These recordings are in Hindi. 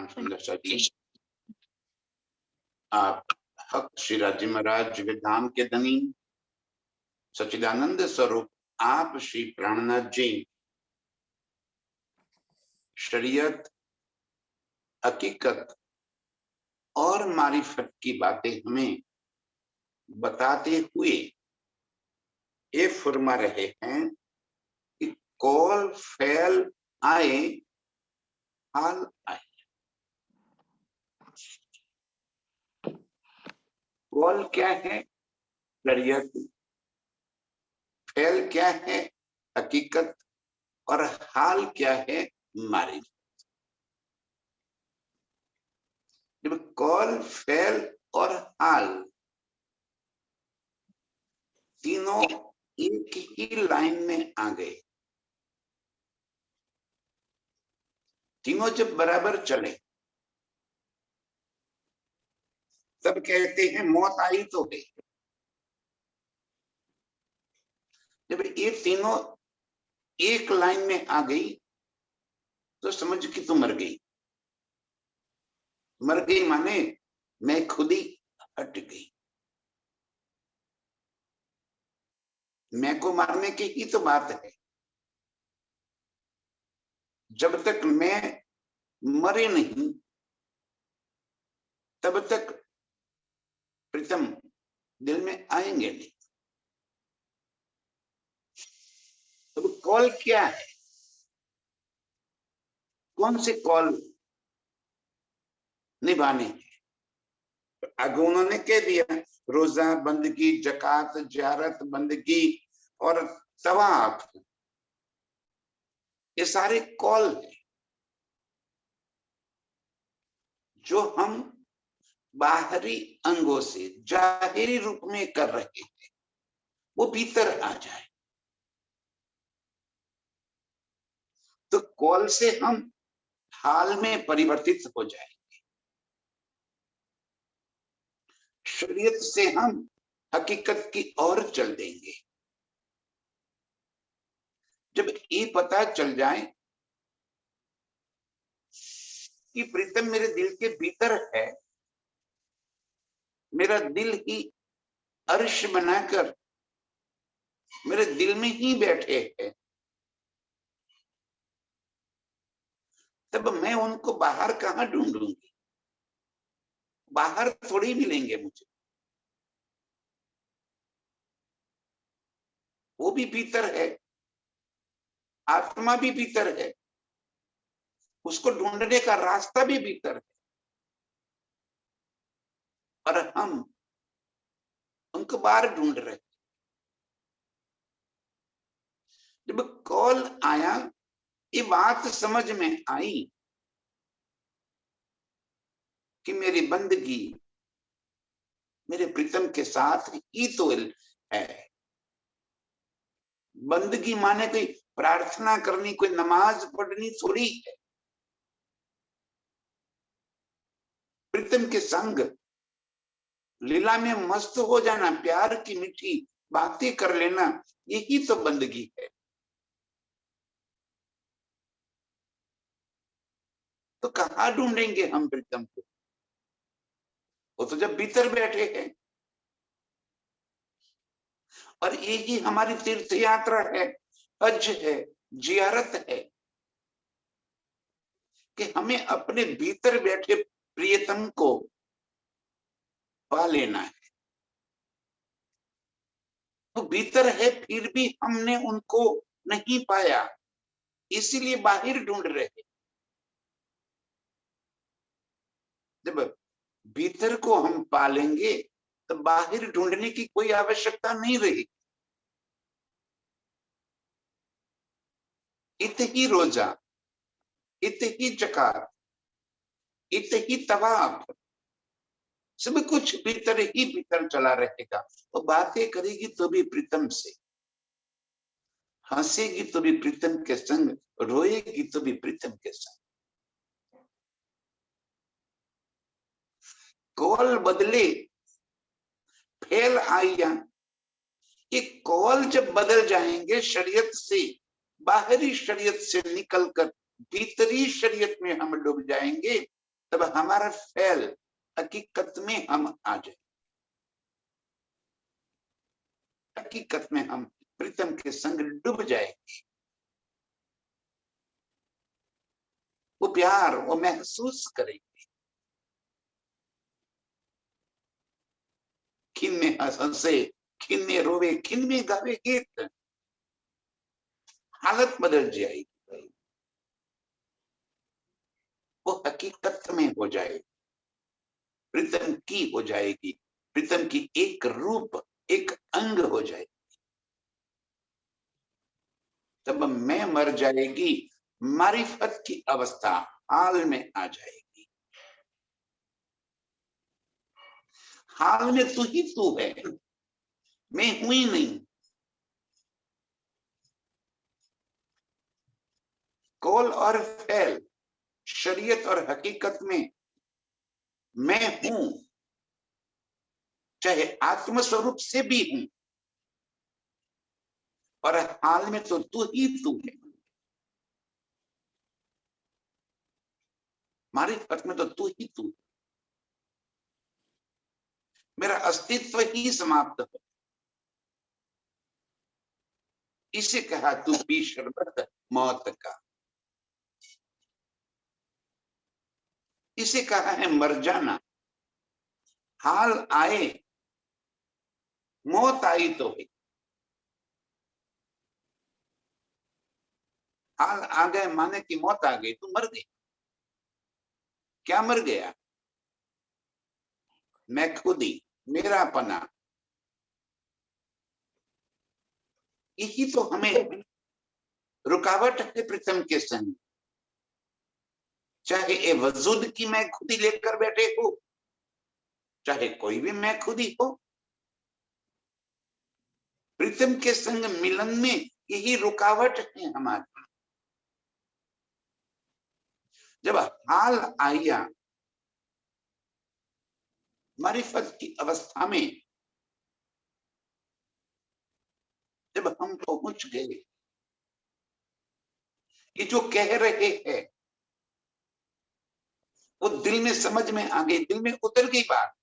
प्रणाम सुंदर जी। आप हक श्री राजी महाराज विधाम के धनी सच्चिदानंद स्वरूप आप श्री प्राणनाथ जी शरीयत, हकीकत और मारिफत की बातें हमें बताते हुए ये फरमा रहे हैं कि कॉल फैल आए हाल आए। कॉल क्या है? शरीयत। फैल क्या है? हकीकत। और हाल क्या है? मारिफत। जब कॉल, फैल और हाल तीनों एक ही लाइन में आ गए, तीनों जब बराबर चले तब कहते हैं मौत आई तो गई। जब ये तीनों एक लाइन में आ गई तो समझ कि तू मर गई। मर गई माने मैं खुद ही हट गई। मैं को मारने की ही तो बात है। जब तक मैं मरे नहीं तब तक प्रीतम दिल में आएंगे नहीं। तो कॉल क्या है? कौन से कॉल निभाने हैं? आगे उन्होंने कह दिया रोजा बंदगी, जकात, जियारत बंदगी और तवाफ, ये सारे कॉल हैं जो हम बाहरी अंगों से जाहिरी रूप में कर रहे हैं, वो भीतर आ जाए तो कॉल से हम हाल में परिवर्तित हो जाएंगे। शरीयत से हम हकीकत की ओर चल देंगे। जब ये पता चल जाए कि प्रीतम मेरे दिल के भीतर है, मेरा दिल ही अर्श बनाकर मेरे दिल में ही बैठे हैं, तब मैं उनको बाहर कहां ढूंढूंगी? बाहर थोड़ी मिलेंगे मुझे, वो भी भीतर है, आत्मा भी भीतर है, उसको ढूंढने का रास्ता भी भीतर है। और हम उनको बाहर ढूंढ रहे। जब कॉल आया, ये बात समझ में आई कि मेरी बंदगी मेरे प्रीतम के साथ ही तो है। बंदगी माने कोई प्रार्थना करनी, कोई नमाज पढ़नी थोड़ी है। प्रीतम के संग लीला में मस्त हो जाना, प्यार की मीठी बातें कर लेना, यही तो बंदगी है। तो कहाँ ढूंढेंगे हम प्रीतम को? वो तो जब भीतर बैठे हैं। और यही हमारी तीर्थ यात्रा है, हज है, जियारत है कि हमें अपने भीतर बैठे प्रियतम को पा लेना है। तो भीतर है फिर भी हमने उनको नहीं पाया, इसीलिए बाहर ढूंढ रहे। जब भीतर को हम पालेंगे तो बाहर ढूंढने की कोई आवश्यकता नहीं रही। इत ही रोजा, इत ही जकात, इत ही तवाफ, सब कुछ भीतर ही भीतर चला रहेगा। तो बातें करेगी तो भी प्रीतम से, हंसेगी तो भी प्रीतम के संग, रोएगी तो भी प्रीतम के संग। कॉल बदले फैल आइया, ये कॉल जब बदल जाएंगे, शरीयत से, बाहरी शरीयत से निकलकर भीतरी शरीयत में हम डूब जाएंगे, तब हमारा फैल हकीकत में हम आ जाए, हकीकत में हम प्रीतम के संग डूब जाएंगे। वो प्यार वो महसूस करेंगे। खिन में हंसे, खिन में रोवे, खिन में गावे गीत, हालत बदल जाएगी। वो हकीकत में हो जाएगी, प्रीतम की हो जाएगी, प्रीतम की एक रूप एक अंग हो जाएगी। तब मैं मर जाएगी, मारिफत की अवस्था हाल में आ जाएगी। हाल में तू ही तू है, मैं हूं ही नहीं। कौल और फैल, शरीयत और हकीकत में मैं हूं, चाहे आत्म स्वरूप से भी हूं, और हाल में तो तू ही तू है। मारिफत में तो तू ही तू, मेरा अस्तित्व ही समाप्त हो। इसे कहा तू पी शरबत मौत का, इसे कहा है मर जाना। हाल आए, मौत आई तो है। हाल आ गए माने कि मौत आ गई, तू मर गई। क्या मर गया? मैं खुद ही, मेरा अपना। यही तो हमें रुकावट है प्रीतम के संग। चाहे ये वजूद की मैं खुद ही लेकर बैठे हो, चाहे कोई भी मैं खुद ही हो, प्रीतम के संग मिलन में यही रुकावट है हमारी। जब हाल आया मारिफत की अवस्था में, जब हम पहुंच गए, ये जो कह रहे हैं वो दिल में समझ में आ गई, दिल में उतर गई बात।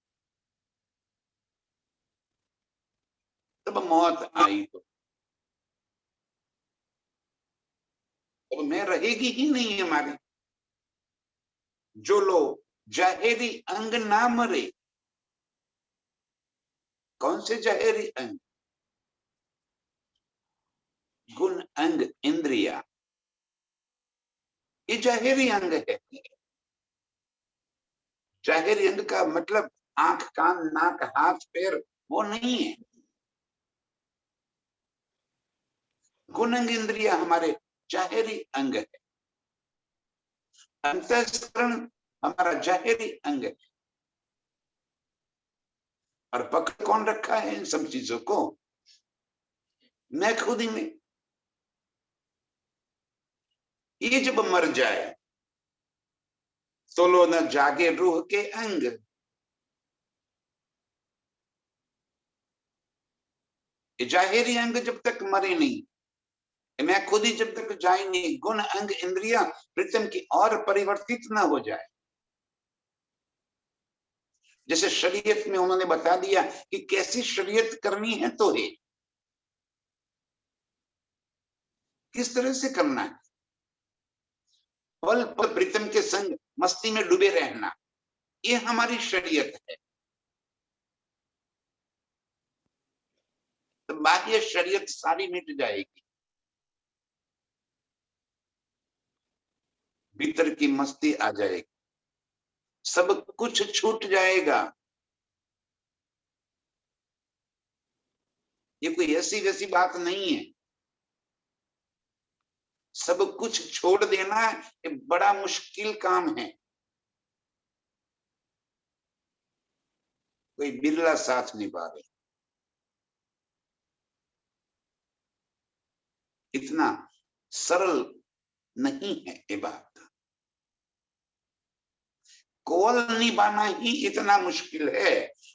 तब मौत आई तो मैं रहेगी ही नहीं हमारी। जो लोग जाहिरी अंग ना मरे, कौन से जाहिरी अंग? गुण अंग इंद्रिया, ये जाहिरी अंग है। जाहिरी अंग का मतलब आंख कान नाक हाथ पैर वो नहीं है। गुण अंग इंद्रिया हमारे जाहिरी अंग है। अंतःकरण हमारा जाहिरी अंग है। और पकड़ कौन रखा है इन सब चीजों को? मैं खुद ही में। ये जब मर जाए तो लो न जागे रूह के अंग। जाहिरी अंग जब तक मरे नहीं, मैं खुद ही जब तक जाए नहीं, गुण अंग इंद्रिया प्रीतम की और परिवर्तित ना हो जाए। जैसे शरीयत में उन्होंने बता दिया कि कैसी शरीयत करनी है, तो है किस तरह से करना है। पल पल प्रीतम के संग मस्ती में डूबे रहना, ये हमारी शरीयत है। तो बाह्य शरीयत सारी मिट जाएगी, भीतर की मस्ती आ जाएगी, सब कुछ छूट जाएगा। ये कोई ऐसी वैसी बात नहीं है। सब कुछ छोड़ देना ये बड़ा मुश्किल काम है, कोई बिरला साथ निभा रहे। इतना सरल नहीं है ये बात। कोल निभाना ही इतना मुश्किल है,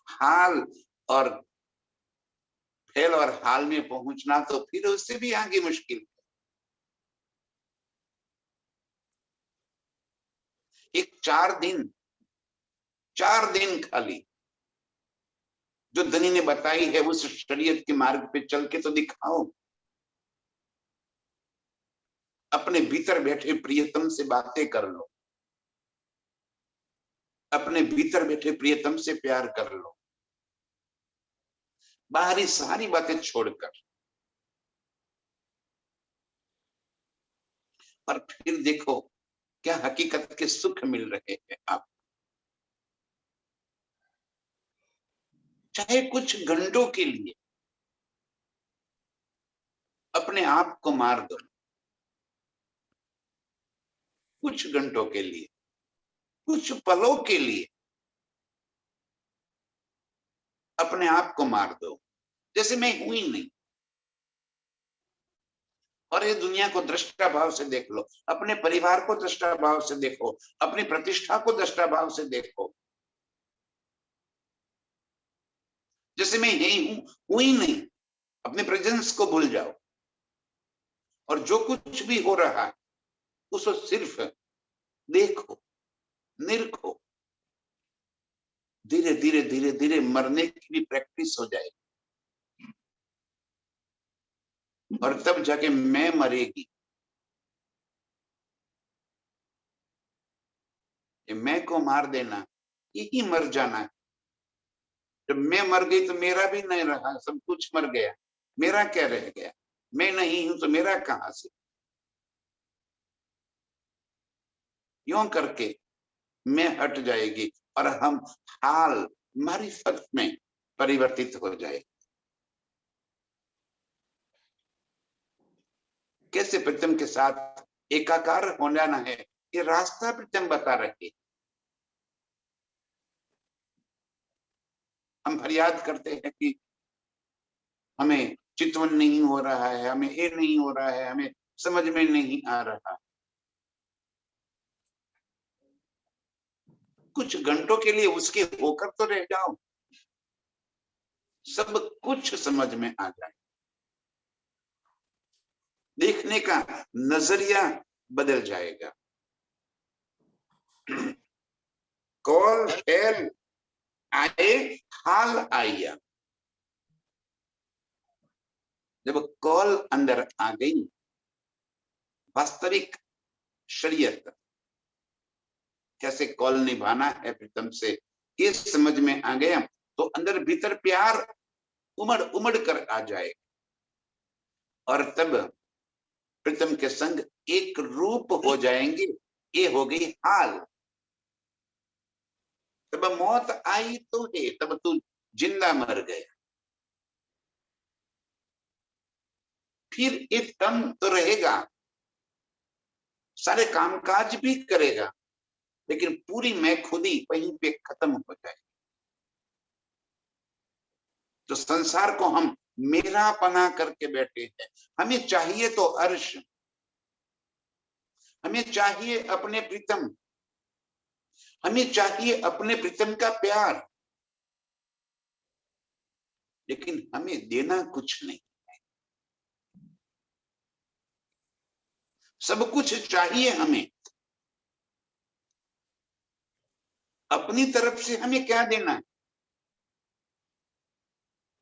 हाल और फेल और हाल में पहुंचना तो फिर उससे भी आगे मुश्किल है। एक 4 दिन 4 दिन खाली जो धनी ने बताई है उस शरीयत के मार्ग पे चल के तो दिखाओ। अपने भीतर बैठे प्रियतम से बातें कर लो, अपने भीतर बैठे प्रियतम से प्यार कर लो, बाहरी सारी बातें छोड़कर। और फिर देखो क्या हकीकत के सुख मिल रहे हैं आप। चाहे कुछ घंटों के लिए अपने आप को मार दो, कुछ घंटों के लिए, कुछ पलों के लिए अपने आप को मार दो, जैसे मैं हूं ही नहीं। और ये दुनिया को दृष्टा भाव से देख लो, अपने परिवार को दृष्टा भाव से देखो, अपनी प्रतिष्ठा को दृष्टा भाव से देखो, जैसे मैं यही हूं ही नहीं। अपने प्रेजेंस को भूल जाओ और जो कुछ भी हो रहा है उसको सिर्फ देखो, निरखो। धीरे धीरे धीरे धीरे मरने की भी प्रैक्टिस हो जाएगी और तब जाके मैं मरेगी। मैं को मार देना, यही मर जाना है। जब मैं मर गई तो मेरा भी नहीं रहा, सब कुछ मर गया, मेरा क्या रह गया? मैं नहीं हूं तो मेरा कहां से? यूं करके मैं हट जाएगी और हम हाल मारिफत में परिवर्तित हो जाए। कैसे प्रीतम के साथ एकाकार हो जाना है, ये रास्ता प्रीतम बता रहे। हम फरियाद करते हैं कि हमें चितवन नहीं हो रहा है, हमें ये नहीं हो रहा है, हमें समझ में नहीं आ रहा। कुछ घंटों के लिए उसके होकर तो रह जाओ, सब कुछ समझ में आ जाए। देखने का नजरिया बदल जाएगा। कॉल फैल आए, हाल आया। जब कॉल अंदर आ गई, वास्तविक शरीयत कैसे कॉल निभाना है प्रीतम से ये समझ में आ गया, तो अंदर भीतर प्यार उमड़ उमड़ कर आ जाए और तब प्रीतम के संग एक रूप हो जाएंगे। ये हो गई हाल। तब मौत आई तो है, तब तू जिंदा मर गया। फिर एक दम तो रहेगा, सारे कामकाज भी करेगा, लेकिन पूरी मैं खुदी वहीं पे खत्म हो जाए। तो संसार को हम मेरा पना करके बैठे हैं। हमें चाहिए तो अर्श, हमें चाहिए अपने प्रीतम, हमें चाहिए अपने प्रीतम का प्यार, लेकिन हमें देना कुछ नहीं। सब कुछ चाहिए हमें, अपनी तरफ से हमें क्या देना है?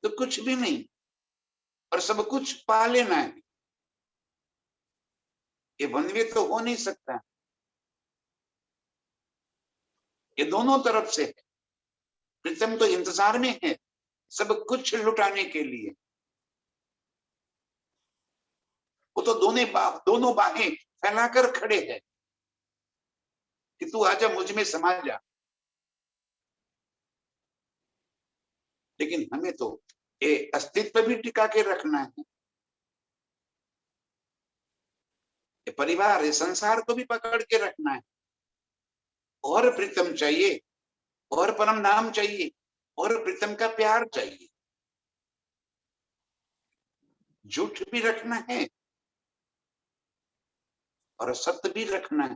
तो कुछ भी नहीं, और सब कुछ पा लेना है। ये वन वे तो हो नहीं सकता, ये दोनों तरफ से है। प्रीतम तो इंतजार में है सब कुछ लुटाने के लिए। वो तो दोनों बाहें फैलाकर खड़े हैं कि तू आजा, मुझ में समा जा। लेकिन हमें तो ये अस्तित्व भी टिका के रखना है, ये परिवार, ये संसार को भी पकड़ के रखना है। और प्रीतम चाहिए, और परम नाम चाहिए, और प्रीतम का प्यार चाहिए। झूठ भी रखना है और सत्य भी रखना है,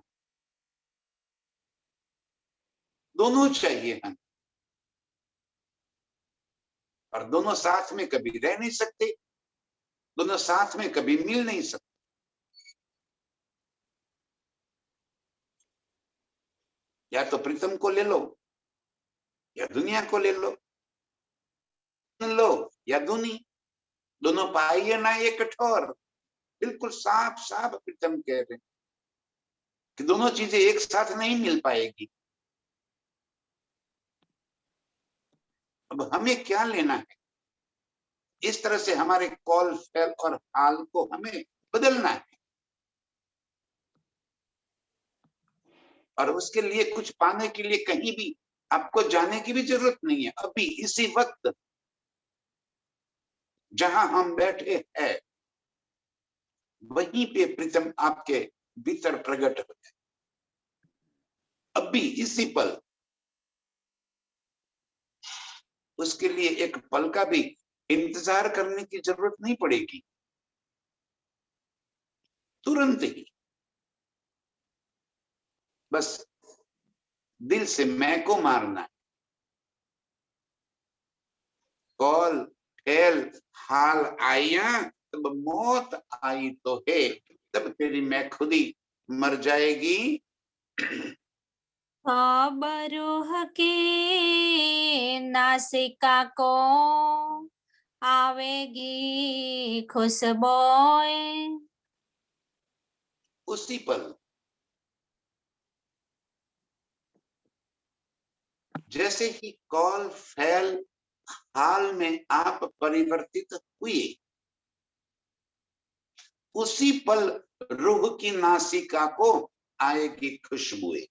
दोनों चाहिए हमें। और दोनों साथ में कभी रह नहीं सकते, दोनों साथ में कभी मिल नहीं सकते। या तो प्रीतम को ले लो या दुनिया को ले लो, या दुनी, दोनों पाइए ना ये कठोर। बिल्कुल साफ साफ प्रीतम कह रहे हैं कि दोनों चीजें एक साथ नहीं मिल पाएगी। अब हमें क्या लेना है? इस तरह से हमारे कॉल फेल और हाल को हमें बदलना है, और उसके लिए कुछ पाने के लिए कहीं भी आपको जाने की भी जरूरत नहीं है। अभी इसी वक्त जहां हम बैठे हैं वहीं पे प्रीतम आपके भीतर प्रकट हो जाए। अभी इसी पल, उसके लिए एक पल का भी इंतजार करने की जरूरत नहीं पड़ेगी। तुरंत ही बस दिल से मैं को मारना है। कॉल फेल हाल आया तब मौत आई तो है, तब तेरी मैं खुद ही मर जाएगी। बरूह की नासिका को आवेगी खुशबोए। उसी पल जैसे ही कॉल फेल हाल में आप परिवर्तित हुए, उसी पल रूह की नासिका को आएगी खुशबुएं।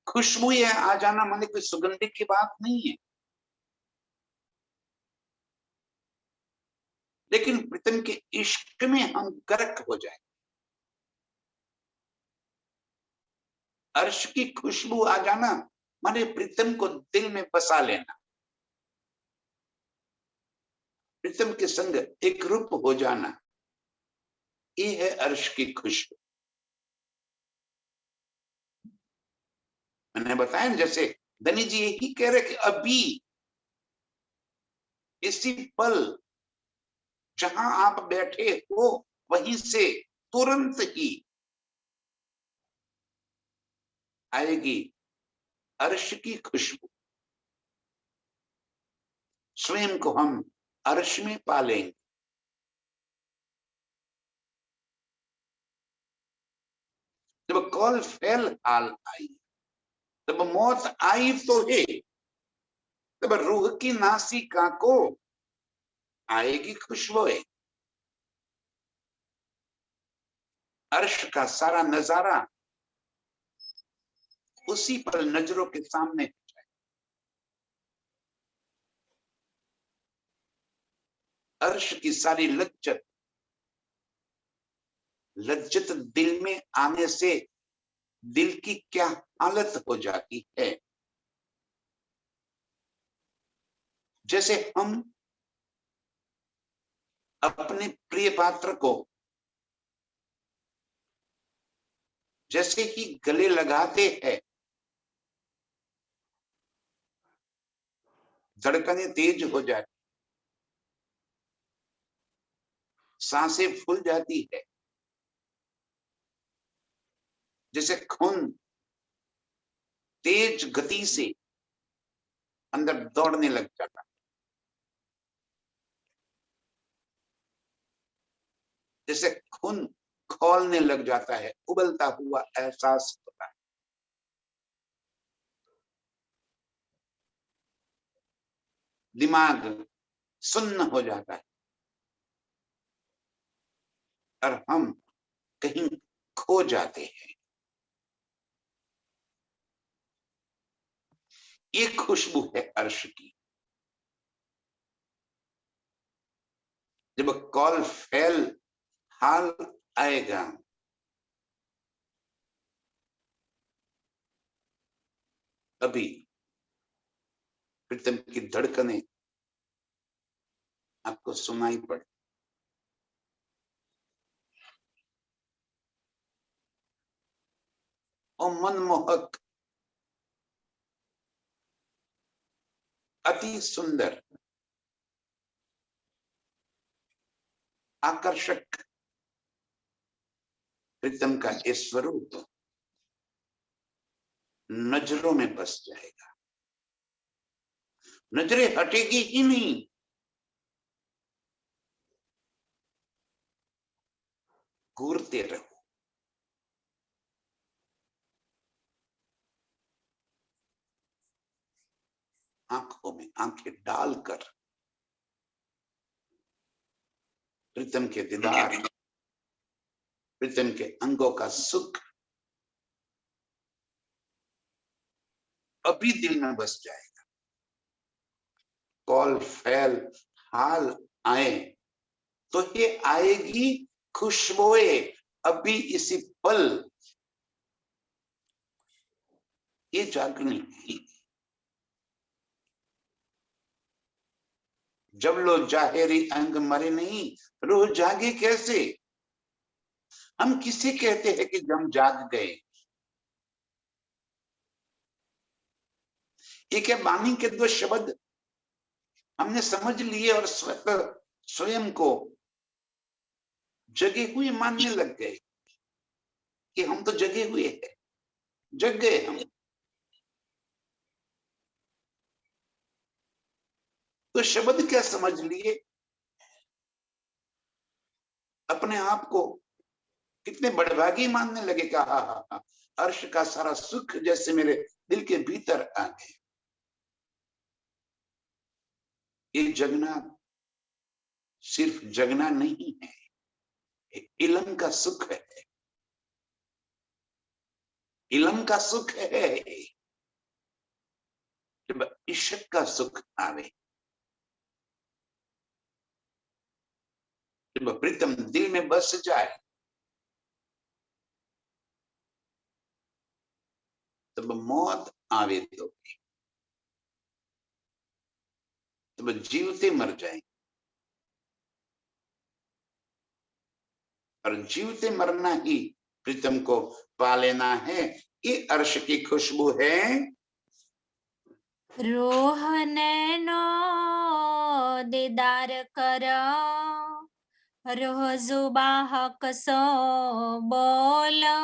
खुशबुएं आ जाना माने कोई सुगंधि की बात नहीं है, लेकिन प्रीतम के इश्क में हम गर्क हो जाए। अर्श की खुशबू आ जाना माने प्रीतम को दिल में बसा लेना, प्रीतम के संग एक रूप हो जाना, ये है अर्श की खुशबू। मैंने बताया जैसे धनी जी यही कह रहे कि अभी इसी पल जहां आप बैठे हो वहीं से तुरंत ही आएगी अर्श की खुशबू। स्वयं को हम अर्श में पालेंगे। जब कॉल फेल हाल आई तब मौत आई तो है, तब रूह की नासिका को आएगी खुशबुएं। अर्श का सारा नजारा उसी पर नजरों के सामने, अर्श की सारी लज्जत लज्जत दिल में आने से दिल की क्या हालत हो जाती है। जैसे हम अपने प्रिय पात्र को जैसे ही गले लगाते हैं, धड़कनें तेज हो जाती, सांसें फूल जाती है, जैसे खून तेज गति से अंदर दौड़ने लग जाता, जैसे खून खौलने लग जाता है, उबलता हुआ एहसास होता है। दिमाग सुन्न हो जाता है और हम कहीं खो जाते हैं। ये खुशबू है अर्श की। जब कॉल फेल हाल आएगा अभी प्रीतम की धड़कनें आपको सुनाई पड़े। और मनमोहक, अति सुंदर, आकर्षक प्रीतम का ये स्वरूप नजरों में बस जाएगा, नजरें हटेगी ही नहीं। घूरते रहो, आंखों में आंखें डालकर प्रीतम के दीदार, प्रीतम के अंगों का सुख अभी दिल में बस जाएगा। कॉल फैल हाल आए तो ये आएगी खुशबुएं अभी इसी पल, ये जागनी। जब लो जाहिरी अंग मरे नहीं, रूह जागे कैसे? हम किसे कहते हैं कि हम जाग गए? ये क्या वाणी के दो शब्द हमने समझ लिए और स्वयं को जगे हुए मानने लग गए कि हम तो जगे हुए हैं, जग गए हम। तो शब्द क्या समझ लिए? अपने आप को कितने बड़भागी मानने लगे। कहा अर्श का सारा सुख जैसे मेरे दिल के भीतर आ गए। ये जगना सिर्फ जगना नहीं है, इलम का सुख है, इलम का सुख है। जब इश्क का सुख आवे, जब प्रीतम दिल में बस जाए, तब मौत आवे तो तब जीवते मर जाए। और जीवते मरना ही प्रीतम को पा लेना है। ये अर्श की खुशबू है। रूह नैनो दीदार करो, रूह जुबा हक सो बोलो।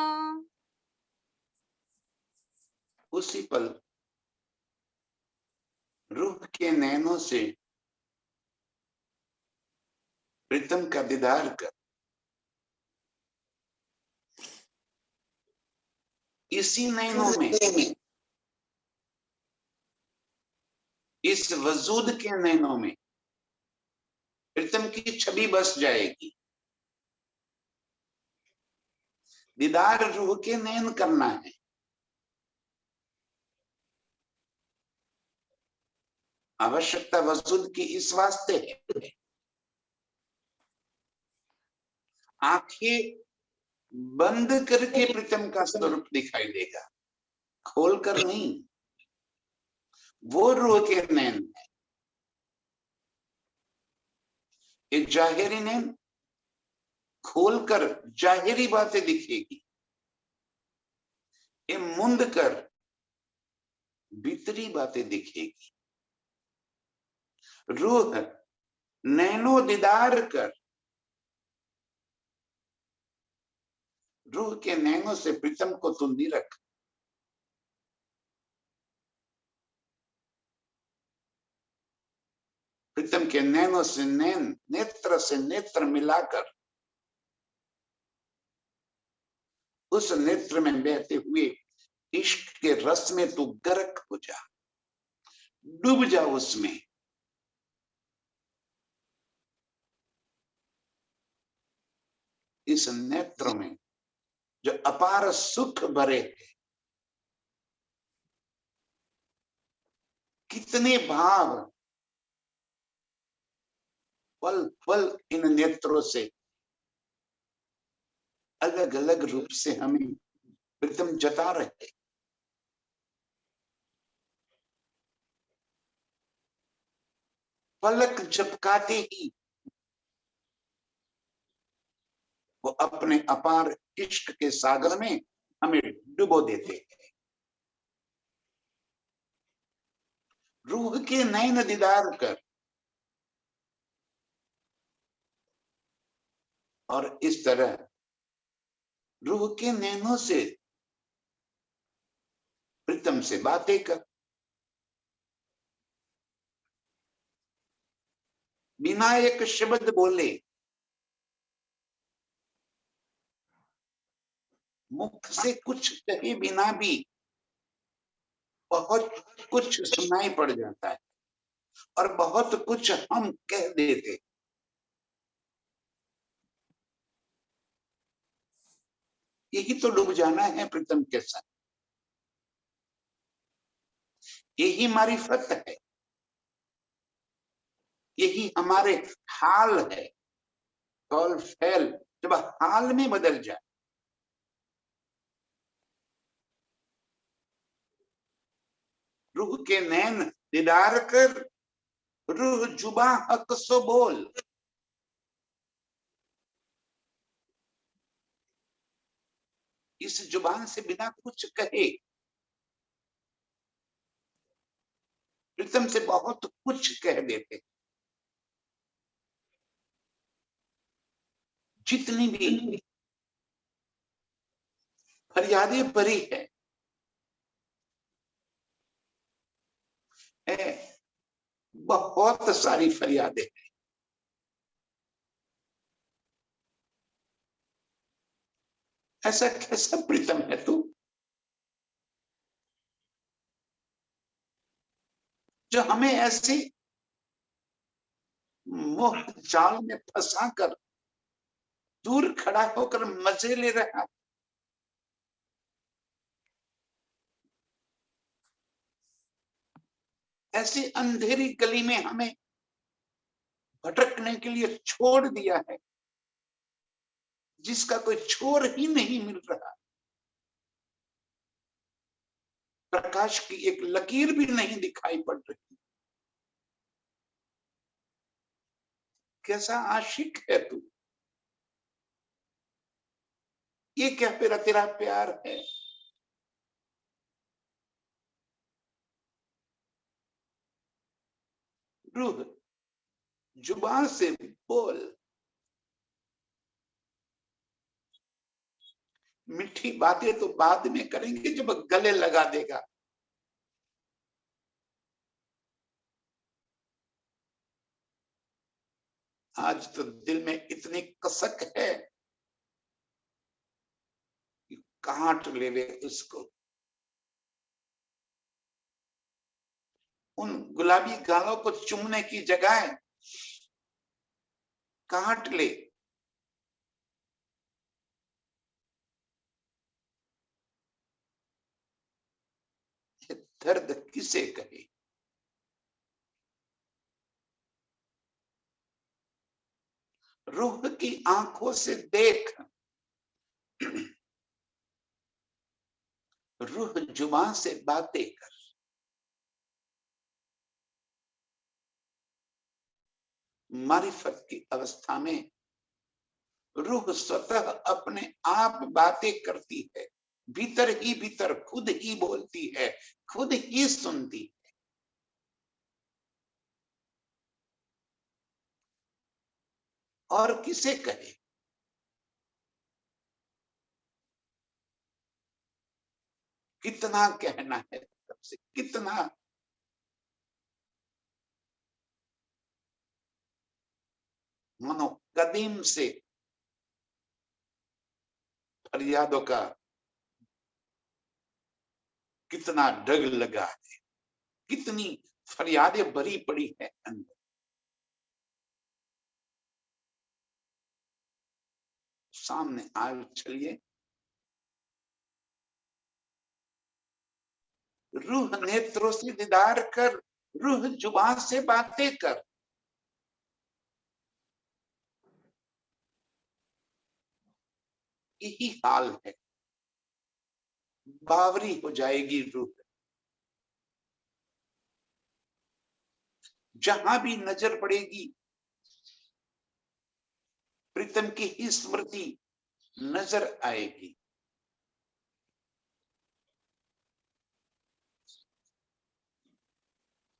उसी पल रूह के नैनों से प्रीतम का दीदार कर, इसी नैनों में, इस वजूद के नैनों में प्रीतम की छवि बस जाएगी। दीदार रूह के नैन करना है। आवश्यकता वजूद की इस वास्ते है। आंखें बंद करके प्रीतम का स्वरूप दिखाई देगा, खोलकर नहीं। वो रूह के नैन है। एक जाहिरी नैन खोलकर जाहिरी बातें दिखेगी, ये मुंद कर भीतरी बातें दिखेगी। रूह नैनो दीदार कर, रूह के नैनों से प्रीतम को तू निरख। प्रीतम के नैनों से नैन, नेत्र से नेत्र मिलाकर उस नेत्र में बहते हुए इश्क के रस में तू गर्क हो जा, डूब जा उसमें। इस नेत्र में जो अपार सुख भरे है, कितने भाव पल पल इन नेत्रों से अलग अलग रूप से हमें प्रीतम जता रहे। पलक झपकाते ही वो अपने अपार इश्क के सागर में हमें डुबो देते हैं। रूह के नैन दीदार कर, और इस तरह रूह के नैनों से प्रीतम से बातें कर। बिना एक शब्द बोले, मुख से कुछ कहे बिना भी बहुत कुछ सुनाई पड़ जाता है और बहुत कुछ हम कह देते। यही तो डूब जाना है प्रीतम के साथ, यही मारिफत है, यही हमारे हाल है। कॉल फैल जब हाल में बदल जाए, रूह के नैन दीदार कर, रूह जुबा हक सो बोल। इस जुबान से बिना कुछ कहे प्रीतम से बहुत कुछ कह देते। जितनी भी फरियादें भरी है, बहुत सारी फरियादें। ऐसा कैसा प्रीतम है तू जो हमें ऐसे मोह जाल में फंसा कर दूर खड़ा होकर मजे ले रहा है। ऐसी अंधेरी गली में हमें भटकने के लिए छोड़ दिया है, जिसका कोई छोर ही नहीं मिल रहा। प्रकाश की एक लकीर भी नहीं दिखाई पड़ रही। कैसा आशिक है तू, ये क्या तेरा तेरा प्यार है। रूह जुबान से बोल, मीठी बातें तो बाद में करेंगे जब गले लगा देगा। आज तो दिल में इतनी कसक है कि काट ले उसको। उन गुलाबी गालों को चूमने की जगह काट ले। दर्द किसे कहे। रूह की आंखों से देख, रूह जुबान से बातें कर। मारिफत की अवस्था में रूह स्वतः अपने आप बातें करती है, भीतर ही भीतर खुद ही बोलती है, खुद ही सुनती है। और किसे कहे। कितना कहना है सबसे, कितना। मानो कदीम से फरियादों का कितना डग लगा है, कितनी फरियादें भरी पड़ी है अंदर। सामने आए चलिए। रूह नेत्रों से दीदार कर, रूह जुबान से बातें कर। यही हाल है, बावरी हो जाएगी रूह। जहां भी नजर पड़ेगी प्रीतम की ही स्मृति नजर आएगी।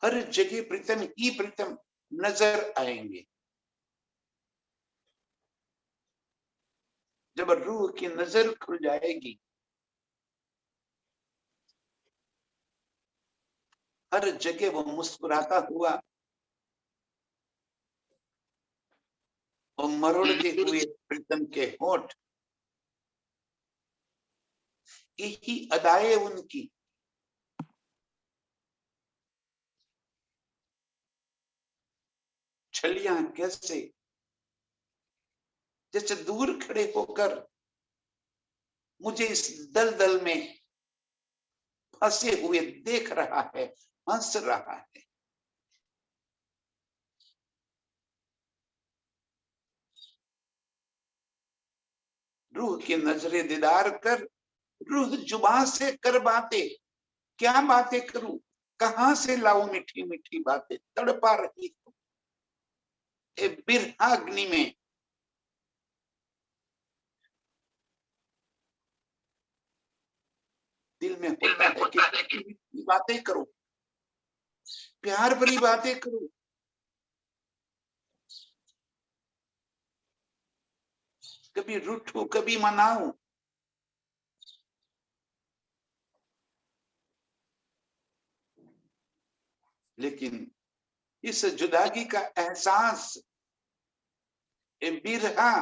हर जगह प्रीतम ही प्रीतम नजर आएंगे। जब रूह की नजर खुल जाएगी हर जगह वो मुस्कुराता हुआ और मरोड़ते हुए प्रीतम के होंठ, यही अदाएं उनकी। छलियां कैसे जैसे दूर खड़े होकर मुझे इस दलदल में फंसे हुए देख रहा है, हंस रहा है। रूह की नजरें दीदार कर, रूह जुबान से कर बातें। क्या बातें करूं, कहां से लाऊं मीठी मीठी बातें। तड़पा रही हूं ए बिरहाग्नि में, दिल में होता है कि मीठी मीठी बातें करूं, प्यार भरी बातें करूं, कभी रूठूं कभी मनाऊं। लेकिन इस जुदागी का एहसास ए बिरहा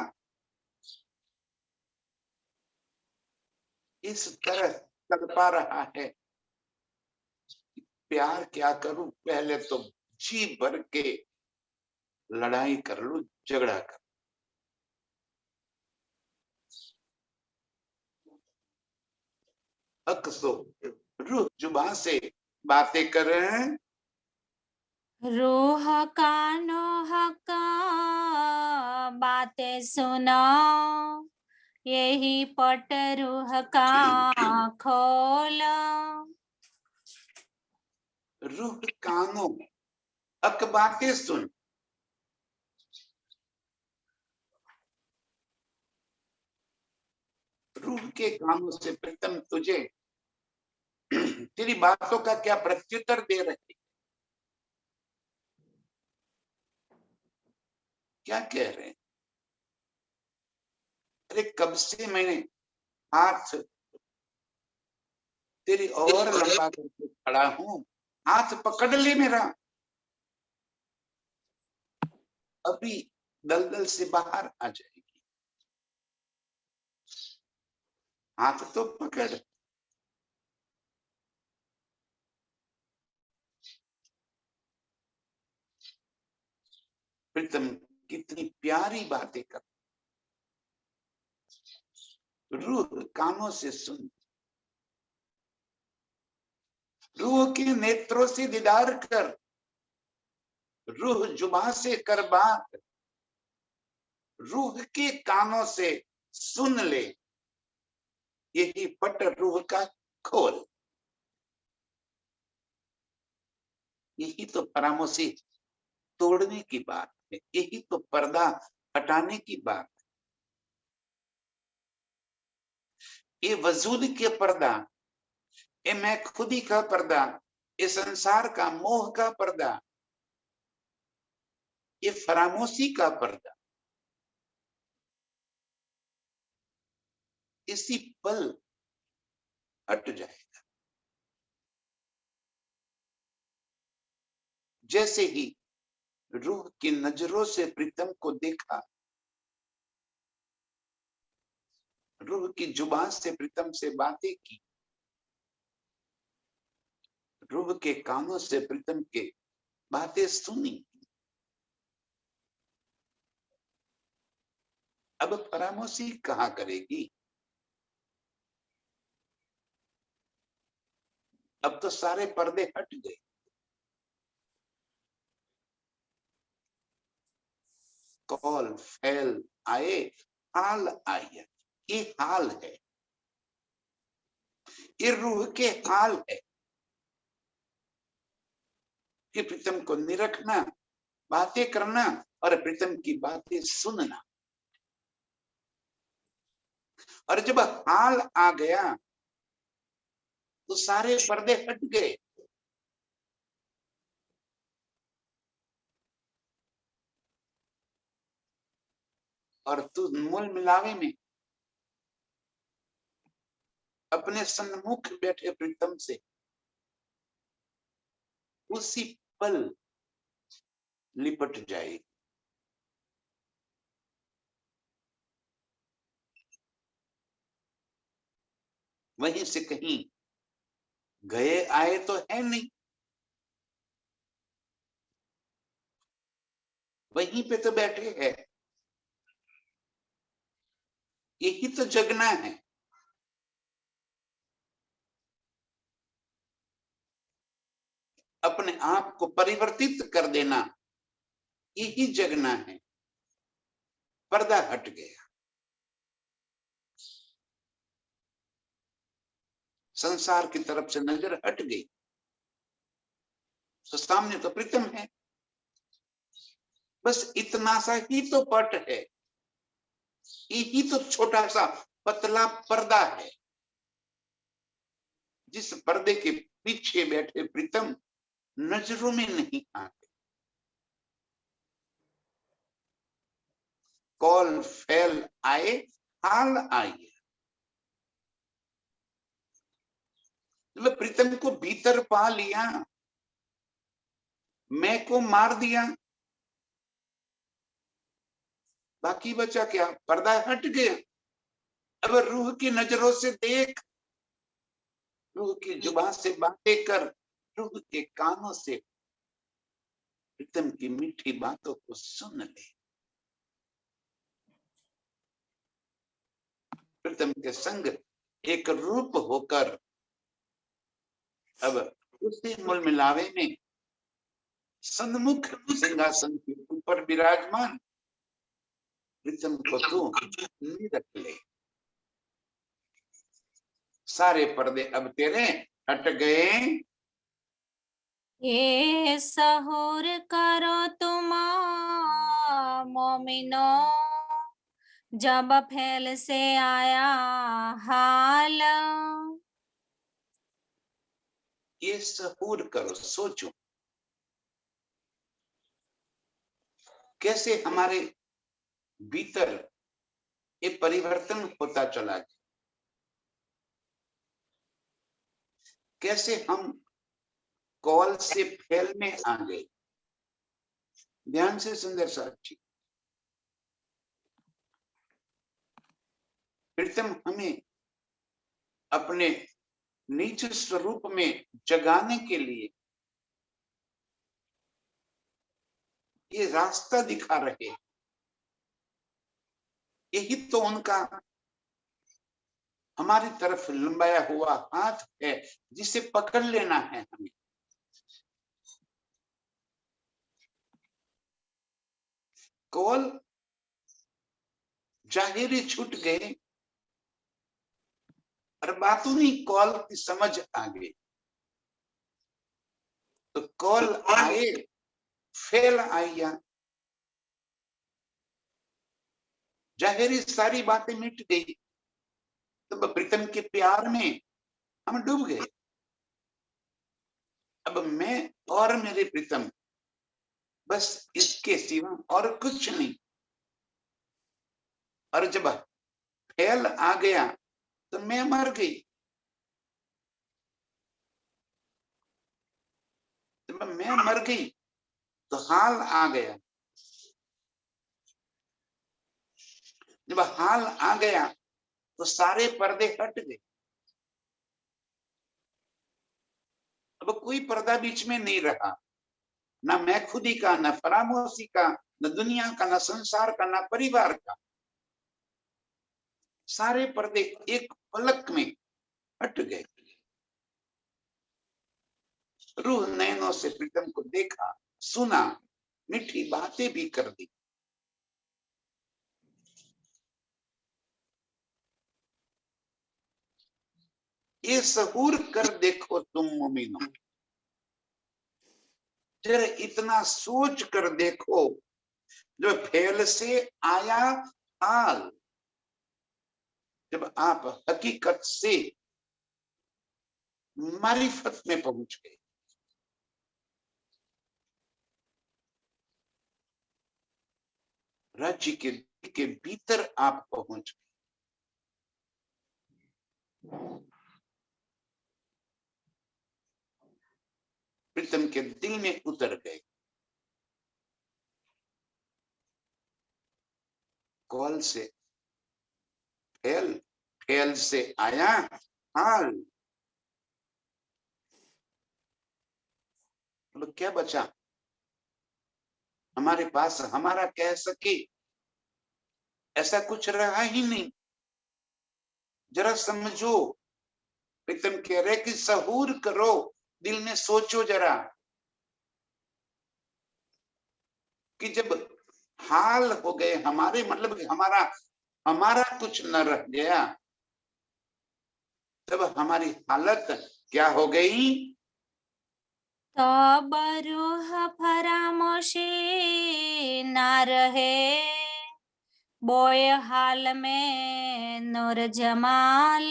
इस तरह तड़पा रहा है। प्यार क्या करूं, पहले तो जी भर के लड़ाई कर लूं, झगड़ा कर। अक्सो रूह जुबान से बातें करें, रूह कानो हका बातें सुना, यही पट रूह का खोला। रूह कानों हक बातें सुन। रूह के कानों से प्रीतम तुझे तेरी बातों का क्या प्रत्युत्तर दे रहे, क्या कह रहे हैं। अरे कब से मैंने हाथ तेरी और लंबा करके खड़ा हूं, हाथ पकड़ ले मेरा, अभी दलदल से बाहर आ जाएगी। हाथ तो पकड़। प्रीतम कितनी प्यारी बातें कर, रूह कानों से सुन, रूह के नेत्रों से दीदार कर, रूह जुबान से कर बात, रूह के कानों से सुन ले, यही पट रूह का खोल। यही तो फरामोशी तोड़ने की बात है, यही तो पर्दा हटाने की बात। ये वजूद के पर्दा, ये मैं खुद ही का पर्दा, ये संसार का मोह का पर्दा, ये फरामोशी का पर्दा इसी पल हट जाएगा। जैसे ही रूह की नजरों से प्रीतम को देखा, रूह की जुबान से प्रीतम से बातें की, रूह के कानों से प्रीतम के बातें सुनी, अब फरामोशी कहां करेगी। अब तो सारे पर्दे हट गए। कौल फैल आए, हाल आया। ये हाल है, ये रूह के हाल है कि प्रीतम को निरखना, बातें करना और प्रीतम की बातें सुनना। और जब हाल आ गया तो सारे पर्दे हट गए। और तू मूल मिलावे में अपने सन्मुख बैठे प्रीतम से उसी पल लिपट जाएगी। वहीं से कहीं गए आए तो है नहीं, वहीं पे तो बैठे हैं। यही तो जगना है। अपने आप को परिवर्तित कर देना, यही जगना है। पर्दा हट गया, संसार की तरफ से नजर हट गई, तो सामने तो प्रीतम है। बस इतना सा ही तो पट है, यही तो छोटा सा पतला पर्दा है, जिस पर्दे के पीछे बैठे प्रीतम नजरों में नहीं आते। कॉल फैल आए, हाल आए। मतलब प्रीतम को भीतर पा लिया, मैं को मार दिया, बाकी बचा क्या? पर्दा हट गया। अब रूह की नजरों से देख, रूह की जुबान से बातें कर, रूह के कानों से प्रीतम की मीठी बातों को सुन ले। प्रीतम के संग एक रूप होकर अब उसी मूल मिलावे में सन्मुख सिंहासन के ऊपर विराजमान प्रीतम को तू रख ले। सारे पर्दे अब तेरे हट गए। ये सहूर करो तुम मोमिनो, जब फैल से आया हाल। ये सहूर करो, सोचो कैसे हमारे भीतर ये परिवर्तन होता चला गया, कैसे हम कॉल से फैल में आ गए। ध्यान से सुंदर साथी, प्रीतम हमें अपने नीच स्वरूप में जगाने के लिए ये रास्ता दिखा रहे। यही तो उनका हमारी तरफ लंबाया हुआ हाथ है, जिसे पकड़ लेना है हमें। कॉल जाहिर छूट गए और बातों नहीं, कॉल की समझ आ गई। तो कॉल आए, फेल आया, जाहिर सारी बातें मिट गई। तो प्रीतम के प्यार में हम डूब गए। अब मैं और मेरे प्रीतम, बस इसके सिवा और कुछ नहीं। और जब फेल आ गया तो मैं मर गई। जब मैं मर गई तो हाल आ गया। जब हाल आ गया तो सारे पर्दे हट गए। अब कोई पर्दा बीच में नहीं रहा, ना मैं खुदी का, ना फरामोशी का, न दुनिया का, ना संसार का, ना परिवार का। सारे पर्दे एक पलक में हट गए। रूह नैनों से प्रीतम को देखा, सुना, मीठी बातें भी कर दी। ये सहूर कर देखो तुम मोमिनो, जरा इतना सोच कर देखो, जो फेल से आया हाल, जब आप हकीकत से मारिफत में पहुंच गए। राज्य के भीतर आप पहुंच गए। प्रीतम के दिल में उतर गए। कॉल से फेल, फेल से आया हाल। तो क्या बचा हमारे पास हमारा कह सके? ऐसा कुछ रहा ही नहीं। जरा समझो, प्रीतम कह रहे कि सहूर करो, दिल में सोचो जरा कि जब हाल हो गए हमारे, मतलब हमारा हमारा कुछ न रह गया, तब हमारी हालत क्या हो गई? तब रूह फरामोशी ना रहे, बोए हाल में नूर जमाल।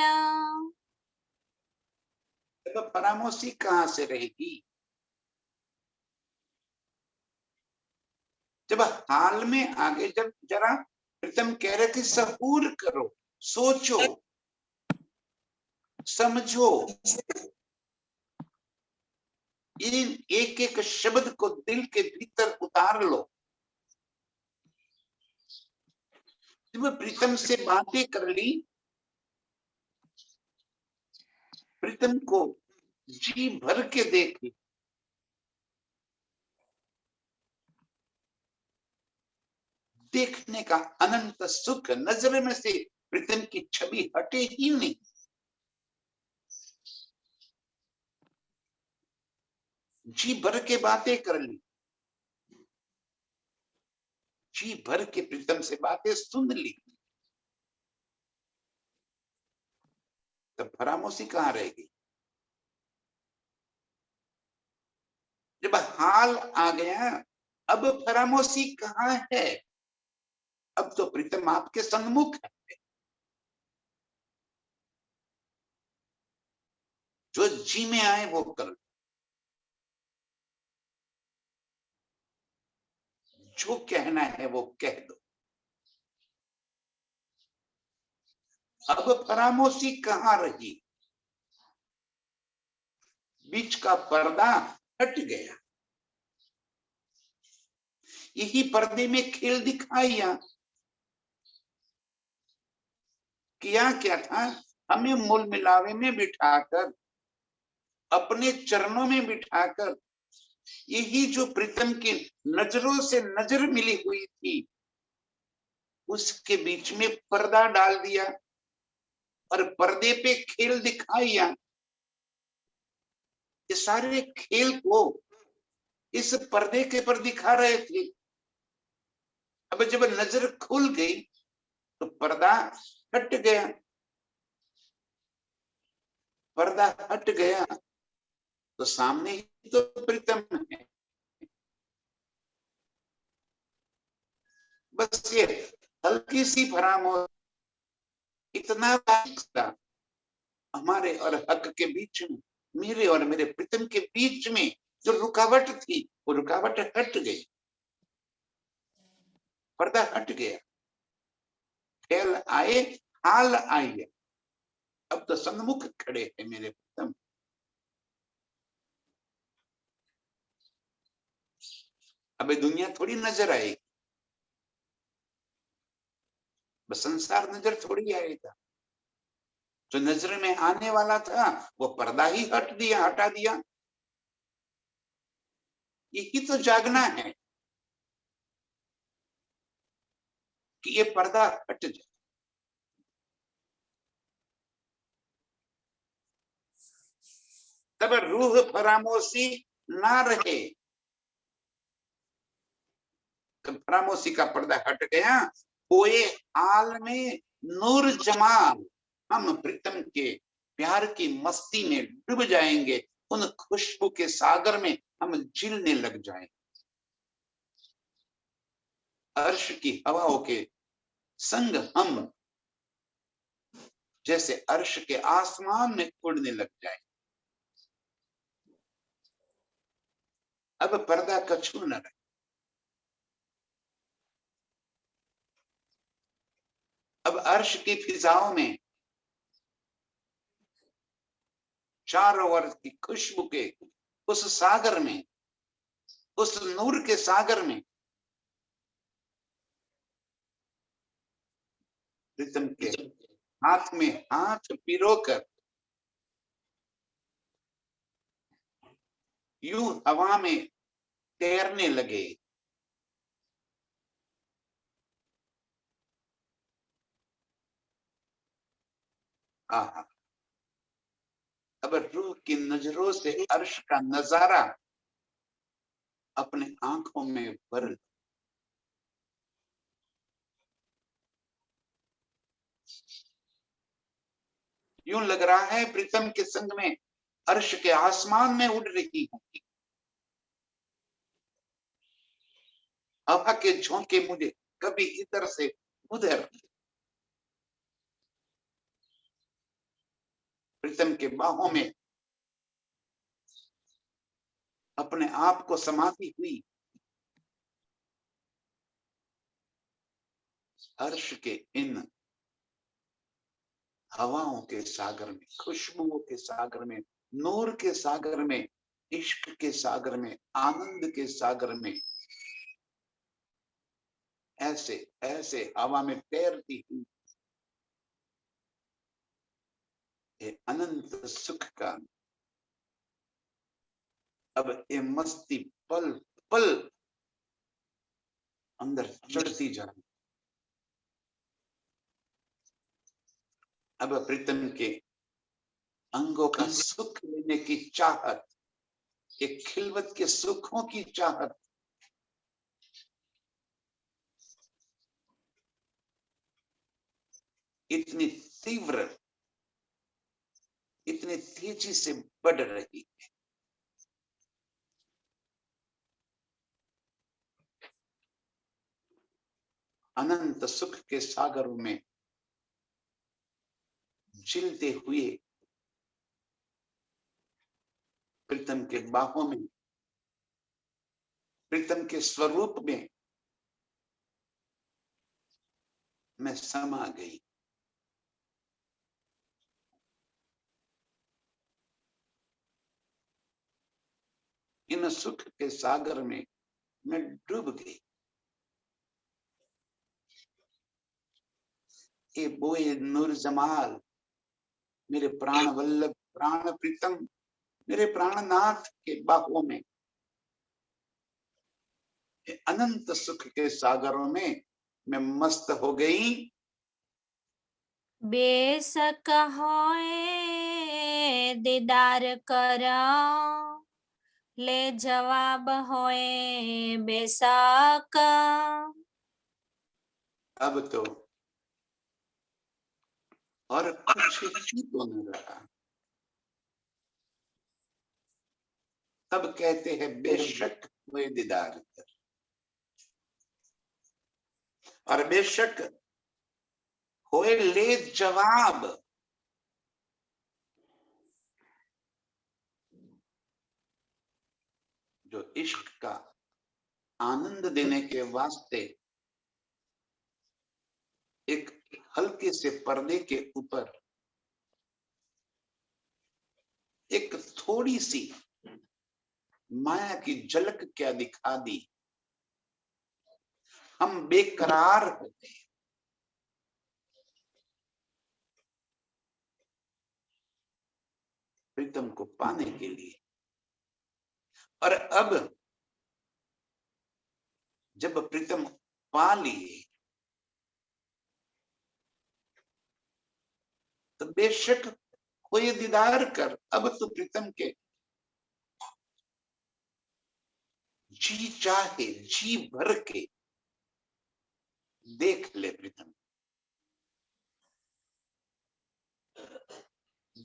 तब फरामोशी कहां से रहेगी? जब हाल में आगे, जब जरा प्रीतम कह रहे थे सहूर करो, सोचो, समझो, इन एक एक शब्द को दिल के भीतर उतार लो। जब प्रीतम से बातें कर ली, प्रीतम को जी भर के देखी, देखने का अनंत सुख, नजर में से प्रीतम की छवि हटे ही नहीं। जी भर के बातें कर ली, जी भर के प्रीतम से बातें सुन ली, तब फरामोशी कहां रहेगी? जब हाल आ गया, अब फरामोशी कहां है? अब तो प्रीतम आपके सन्मुख है। जो जी में आए वो कर लो, जो कहना है वो कह दो। अब फरामोशी कहां रही? बीच का पर्दा हट गया। यही पर्दे में खेल दिखाया। किया क्या था? हमें मूल मिलावे में बिठाकर, अपने चरणों में बिठाकर, यही जो प्रीतम की नजरों से नजर मिली हुई थी, उसके बीच में पर्दा डाल दिया और पर्दे पे खेल दिखाया। ये सारे खेल को इस पर्दे के पर दिखा रहे थे। अब जब नजर खुल गई तो पर्दा हट गया। पर्दा हट गया तो सामने ही तो प्रीतम है। बस ये हल्की सी फरामोश, इतना था हमारे और हक के बीच में, मेरे और मेरे प्रीतम के बीच में जो रुकावट थी, वो रुकावट हट गई, पर्दा हट गया। खेल आए, हाल आई। अब तो सन्मुख खड़े हैं मेरे प्रीतम। अब दुनिया थोड़ी नजर आएगी, बस संसार नजर थोड़ी आएगा। जो नजर में आने वाला था वो पर्दा ही हटा दिया। यही तो जागना है कि ये पर्दा हट जाए। तब रूह फरामोशी ना रहे। तब फरामोशी का पर्दा हट गया। कोए आल में नूर जमाल, हम प्रीतम के प्यार की मस्ती में डूब जाएंगे। उन खुशबू के सागर में हम झिलने लग जाएंगे। अर्श की हवाओं के संग हम जैसे अर्श के आसमान में उड़ने लग जाए। अब पर्दा कछु न रहे। अब अर्श की फिजाओं में चारों ओर की खुशबू के उस सागर में, उस नूर के सागर में प्रीतम के हाथ में हाथ पिरोकर यूं हवा में तैरने लगे। आहा, अब रूह की नजरों से अर्श का नजारा अपने आंखों में भर लो। यूं लग रहा है प्रीतम के संग में अर्श के आसमान में उड़ रही हूं। हवा के झोंके मुझे कभी इधर से उधर, प्रीतम के बाहों में अपने आप को समाती हुई अर्श के इन हवाओं के सागर में, खुशबुओं के सागर में, नूर के सागर में, इश्क के सागर में, आनंद के सागर में ऐसे ऐसे हवा में तैरती हुई ये अनंत सुख का अब ये मस्ती पल पल अंदर चढ़ती जा रही। अब प्रीतम के अंगों का सुख लेने की चाहत, एक खिलवत के सुखों की चाहत इतनी तीव्र, इतनी तेजी से बढ़ रही है। अनंत सुख के सागरों में झिलते हुए प्रीतम के बाहों में, प्रीतम के स्वरूप में मैं समा गई। इन सुख के सागर में मैं डूब गई। ये बोए नूर जमाल, मेरे प्राण वल्लभ, प्राण प्रीतम, मेरे प्राणनाथ के बाहों में, अनंत सुख के सागरों में मैं मस्त हो गई। बेशक होए दीदार करा, ले जवाब होए बेशक। अब तो और कुछ ही तो नहीं रहा। तब कहते हैं बेशक हुए दीदार कर, और बेशक होए ले जवाब। जो इश्क का आनंद देने के वास्ते एक हल्के से पर्दे के ऊपर एक थोड़ी सी माया की झलक क्या दिखा दी, हम बेकरार होते हैं। प्रीतम को पाने के लिए। और अब जब प्रीतम पा लिए तो बेशक कोई दीदार कर। अब तो प्रीतम के जी चाहे जी भर के देख ले प्रीतम,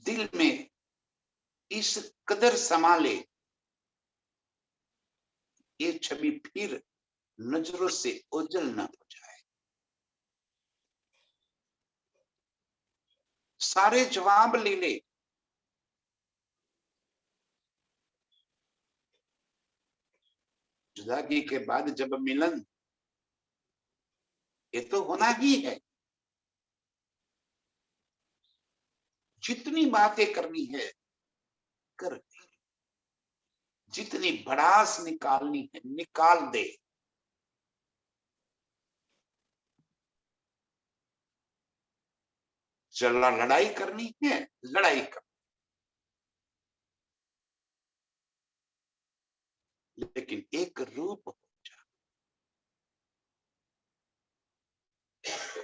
दिल में इस कदर समा ले, ये छवि फिर नजरों से ओझल न हो जाए। सारे जवाब ले ले, जुदागी के बाद जब मिलन, ये तो होना ही है। जितनी बातें करनी है कर, जितनी भड़ास निकालनी है निकाल दे। चला लड़ाई करनी है, लड़ाई कर, लेकिन एक रूप हो जा।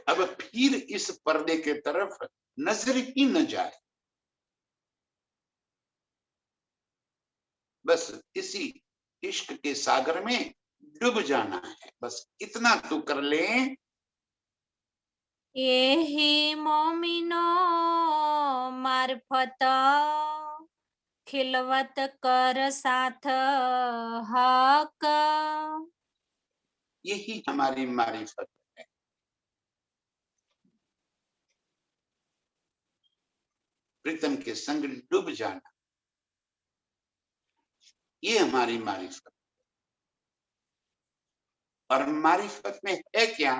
अब फिर इस पर्दे के तरफ नजर ही न जाए, बस इसी इश्क के सागर में डूब जाना है। बस इतना तू कर ले। यही मोमिनो मार्फत खिलवत कर साथ हक। यही हमारी मारिफत है। प्रीतम के संग डूब जाना, ये हमारी मारिफत। और मारिफत में है क्या?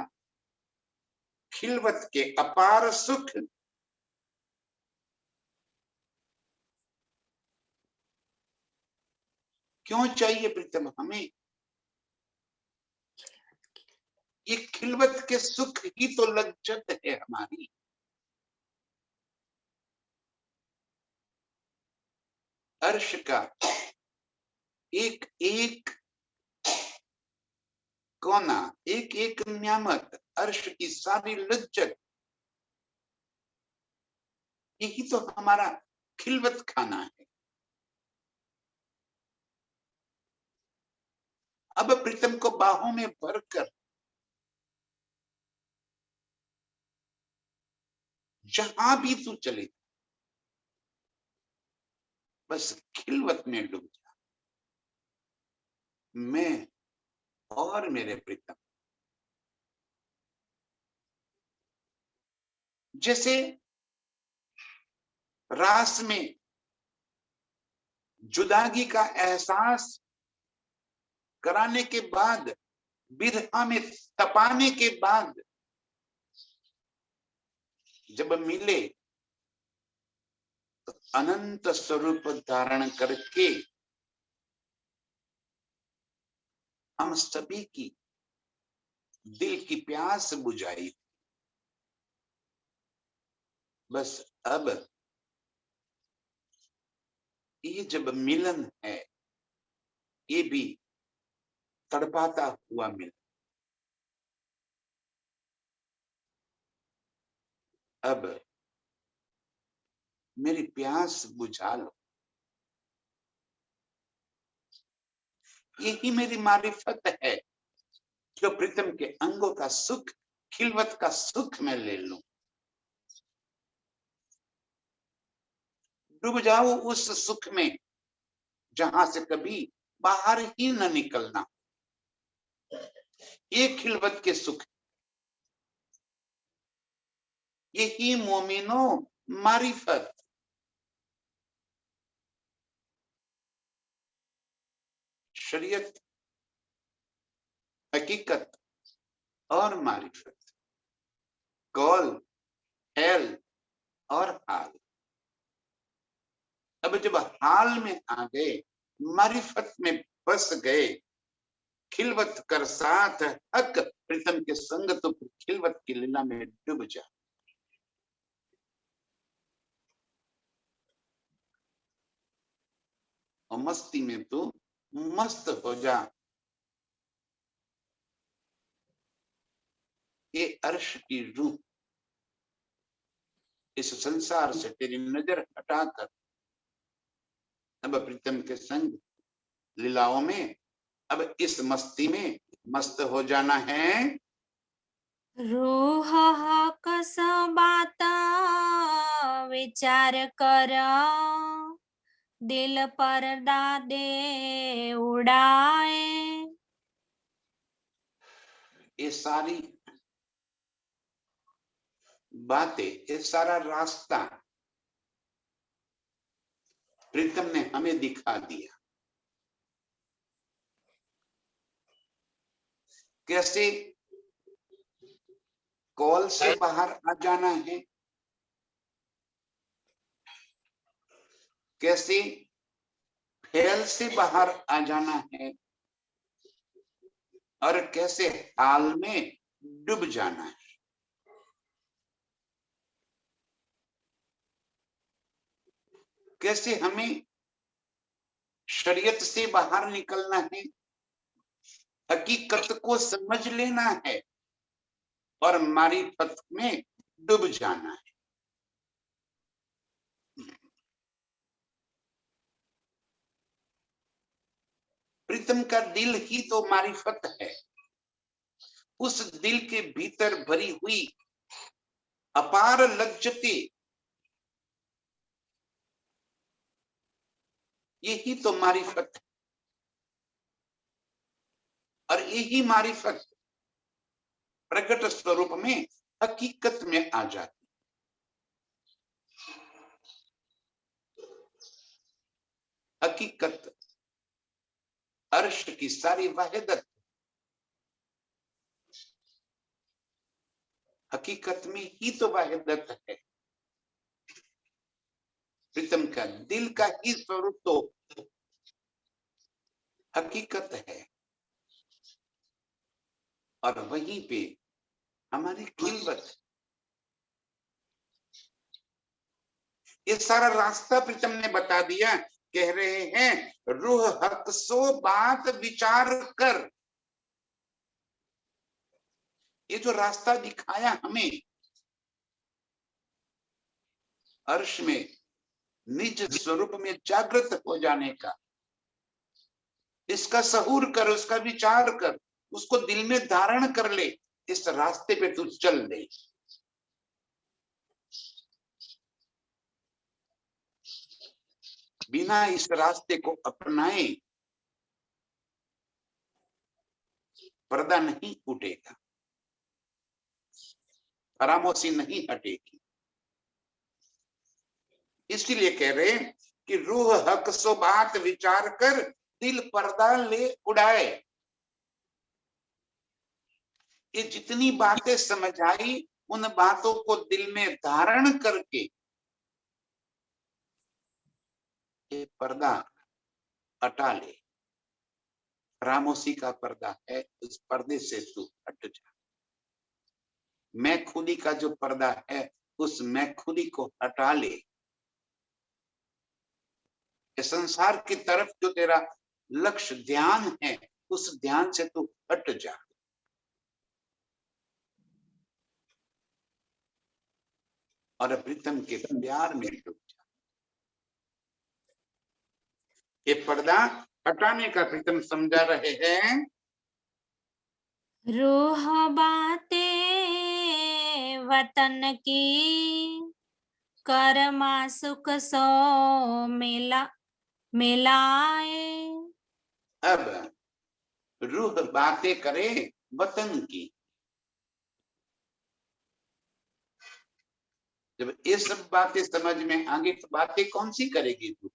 खिलवत के अपार सुख। क्यों चाहिए प्रीतम हमें? ये खिलवत के सुख ही तो लज्जत है हमारी। अर्श का एक एक कोना, एक एक नियामत, अर्श की सारी लज्जत, यही तो हमारा खिलवत खाना है। अब प्रीतम को बाहों में भरकर जहां भी तू चले, बस खिलवत में डूब जा। मैं और मेरे प्रीतम जैसे रास में जुदागी का एहसास कराने के बाद, बिरहा में तपाने के बाद जब मिले तो अनंत स्वरूप धारण करके हम सभी की दिल की प्यास बुझाई। बस अब ये जब मिलन है, ये भी तड़पाता हुआ मिलन। अब मेरी प्यास बुझा लो, यही मेरी मारिफत है। जो प्रीतम के अंगों का सुख, खिलवत का सुख मैं ले लूं। डूब जाओ उस सुख में जहां से कभी बाहर ही न निकलना। ये खिलवत के सुख, यही मोमिनो मारिफत। शरीयत, हकीकत और मारिफत, कौल, हैल और हाल। अब जब हाल में आ गए, मारिफत में बस गए, खिलवत कर साथ हक प्रीतम के संग, तो खिलवत की लीला में डूब जा। और मस्ती में तो मस्त हो जा। ये अर्श की रूह इस संसार से तेरी नजर हटाकर अब प्रीतम के संग लीलाओं में, अब इस मस्ती में मस्त हो जाना है। रूह हकस बात विचार कर दिल पर्दा दे उड़ाए। ये सारी बातें, ये सारा रास्ता प्रीतम ने हमें दिखा दिया। कैसे कॉल से बाहर आ जाना है, कैसे हेल से बाहर आ जाना है और कैसे हाल में डूब जाना है। कैसे हमें शरीयत से बाहर निकलना है, हकीकत को समझ लेना है और मारिफत में डूब जाना है। प्रीतम का दिल ही तो मारिफत है। उस दिल के भीतर भरी हुई अपार लज्जतें, यही तो मारिफत है। और यही मारिफत प्रकट स्वरूप में हकीकत में आ जाती। हकीकत अर्श की सारी वाहिदत हकीकत में ही तो वाहिदत है। प्रीतम का दिल का ही स्वरूप तो हकीकत है और वहीं पे हमारी खिलवत। ये सारा रास्ता प्रीतम ने बता दिया। कह रहे हैं रूह हक सो बात विचार कर। ये जो रास्ता दिखाया हमें अर्श में निज स्वरूप में जागृत हो जाने का, इसका सहूर कर, उसका विचार कर, उसको दिल में धारण कर ले, इस रास्ते पे तू चल ले। बिना इस रास्ते को अपनाए पर्दा नहीं उठेगा, फरामोशी नहीं हटेगी। इसलिए कह रहे हैं कि रूह हक सो बात विचार कर, दिल पर्दा ले उड़ाए। ये जितनी बातें समझ आई उन बातों को दिल में धारण करके ये पर्दा हटा ले। फरामोशी का पर्दा है, उस पर्दे से तू हट जा। मैं खुदी का जो पर्दा है, उस मैं खुदी को हटा ले। इस संसार की तरफ जो तेरा लक्ष्य ध्यान है, उस ध्यान से तू हट जा। और प्रीतम के प्यार में डूब जा। ये पर्दा हटाने का प्रीतम समझा रहे हैं। रूह बातें वतन की, कर्मा सुख सो मिलाए। अब रूह बातें करे वतन की। जब ये सब बातें समझ में आगे तो बातें कौन सी करेगी तू?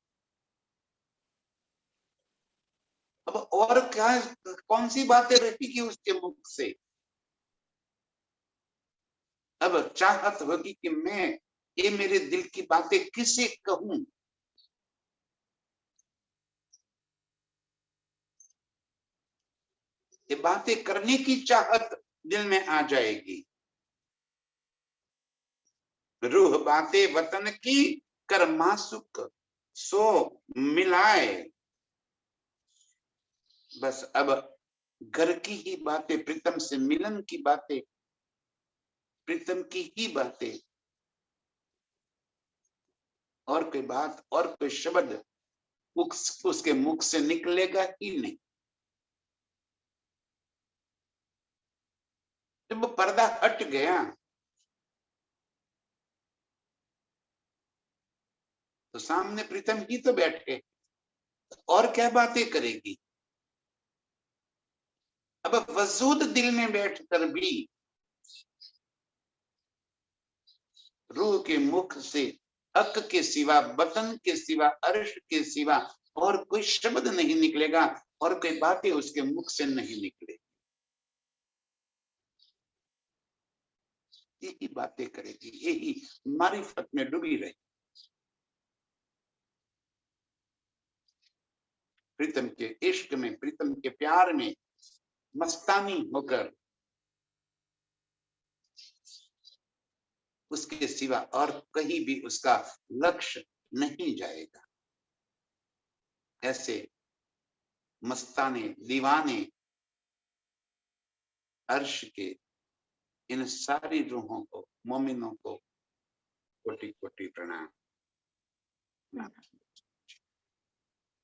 अब और क्या, कौन सी बातें रहेगी उसके मुख से? अब चाहत होगी कि मैं ये मेरे दिल की बातें किसे कहूं। ये बातें करने की चाहत दिल में आ जाएगी। रूह बातें वतन की, कर मासुक सो मिलाए। बस अब घर की ही बातें, प्रीतम से मिलन की बातें, प्रीतम की ही बातें, और कोई बात और कोई शब्द उसके मुख से निकलेगा ही नहीं। जब वो पर्दा हट गया तो सामने प्रीतम ही तो बैठे, और क्या बातें करेगी? अब वजूद दिल में बैठकर भी रूह के मुख से हक के सिवा, वतन के सिवा, अर्श के सिवा और कोई शब्द नहीं निकलेगा, और कोई बातें उसके मुख से नहीं निकलेगी। यही बातें करेगी, यही मारिफत में डूबी रही। प्रीतम के इश्क में, प्रीतम के प्यार में मस्तानी होकर उसके सिवा और कहीं भी उसका लक्ष्य नहीं जाएगा। ऐसे मस्ताने दीवाने अर्श के इन सारी रूहों को, मोमिनों को कोटि कोटि प्रणाम।